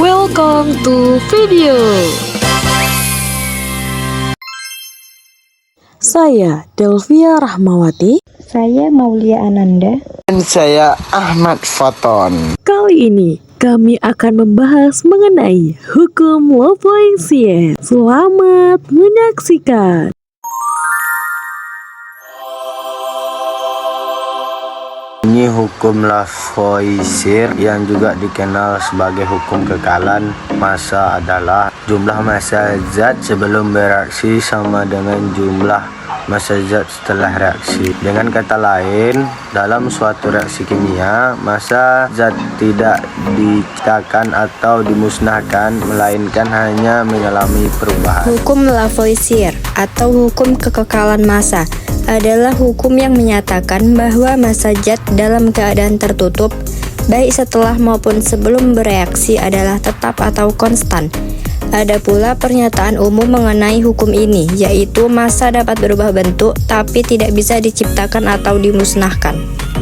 Welcome to video. Saya Delvia Rahmawati. Saya Maulia Ananda. Dan saya Ahmad Faton. Kali ini kami akan membahas mengenai hukum Lavoisier. Selamat menyaksikan. Ini hukum Lavoisier yang juga dikenal sebagai hukum kekalan massa adalah jumlah massa zat sebelum bereaksi sama dengan jumlah massa zat setelah reaksi. Dengan kata lain, dalam suatu reaksi kimia, massa zat tidak diciptakan atau dimusnahkan, melainkan hanya mengalami perubahan. Hukum Lavoisier atau hukum kekekalan massa adalah hukum yang menyatakan bahwa massa zat dalam keadaan tertutup, baik setelah maupun sebelum bereaksi adalah tetap atau konstan. Ada pula pernyataan umum mengenai hukum ini, yaitu massa dapat berubah bentuk tapi tidak bisa diciptakan atau dimusnahkan.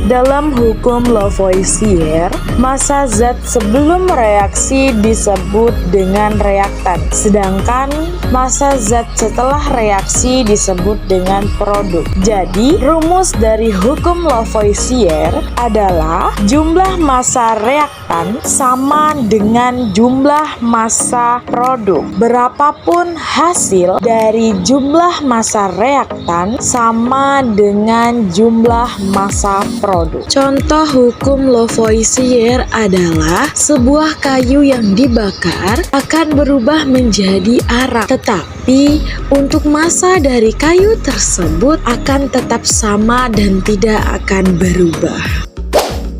Dalam hukum Lavoisier, massa zat sebelum reaksi disebut dengan reaktan, sedangkan massa zat setelah reaksi disebut dengan produk. Jadi, rumus dari hukum Lavoisier adalah jumlah massa reaktan sama dengan jumlah massa produk. Berapapun hasil dari jumlah massa reaktan sama dengan jumlah massa produk. Contoh hukum Lavoisier adalah sebuah kayu yang dibakar akan berubah menjadi arak, tetapi untuk massa dari kayu tersebut akan tetap sama dan tidak akan berubah.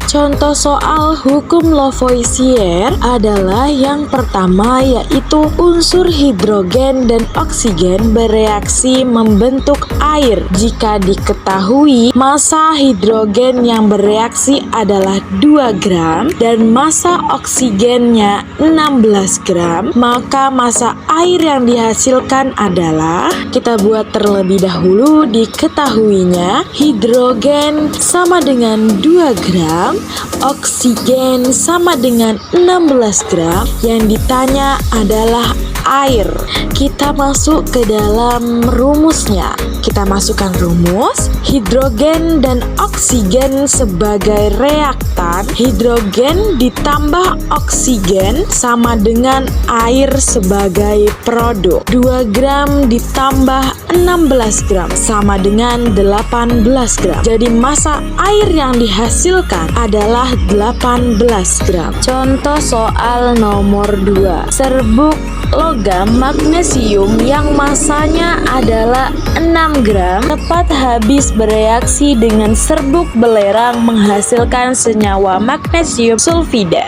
Contoh soal hukum Lavoisier adalah yang pertama, yaitu unsur hidrogen dan oksigen bereaksi membentuk air. Jika diketahui massa hidrogen yang bereaksi adalah 2 gram dan massa oksigennya 16 gram, maka massa air yang dihasilkan adalah, kita buat terlebih dahulu, diketahuinya hidrogen sama dengan 2 gram, oksigen sama dengan 16 gram, yang ditanya adalah air. Kita masuk ke dalam rumusnya. Kita masukkan rumus hidrogen dan oksigen sebagai reaktan. Hidrogen ditambah oksigen sama dengan air sebagai produk. 2 gram ditambah 16 gram sama dengan 18 gram. Jadi massa air yang dihasilkan adalah 18 gram. Contoh soal nomor 2. Serbuk logam magnesium yang massanya adalah 6 gram tepat habis bereaksi dengan serbuk belerang menghasilkan senyawa magnesium sulfida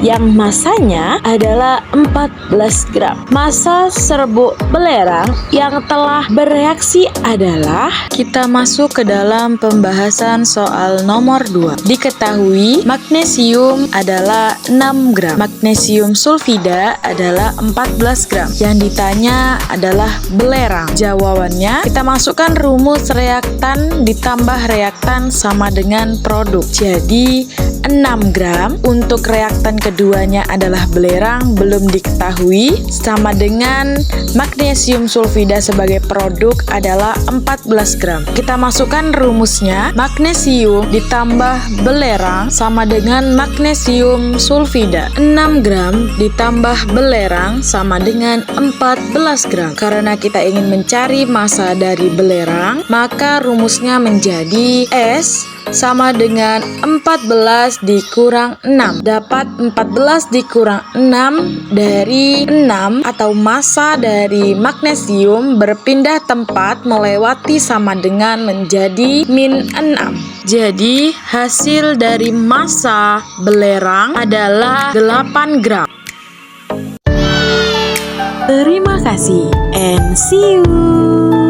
yang massanya adalah 14 gram. Massa serbuk belerang yang telah bereaksi adalah, kita masuk ke dalam pembahasan soal nomor 2. Diketahui magnesium adalah 6 gram, magnesium sulfida adalah 14 gram. Yang ditanya adalah belerang. Jawabannya, kita masukkan rumus reaktan ditambah reaktan sama dengan produk. Jadi 6 gram untuk reaktan keduanya adalah belerang belum diketahui, sama dengan magnesium sulfida sebagai produk adalah 14 gram. Kita masukkan rumusnya, magnesium ditambah belerang sama dengan magnesium sulfida. 6 gram ditambah belerang sama dengan 14 gram. Karena kita ingin mencari massa dari belerang, maka rumusnya menjadi S sama dengan 14 dikurang 6. Dapat 14 dikurang 6 dari 6 atau massa dari magnesium berpindah tempat melewati sama dengan menjadi min 6. Jadi hasil dari massa belerang adalah 8 gram. Terima kasih and see you.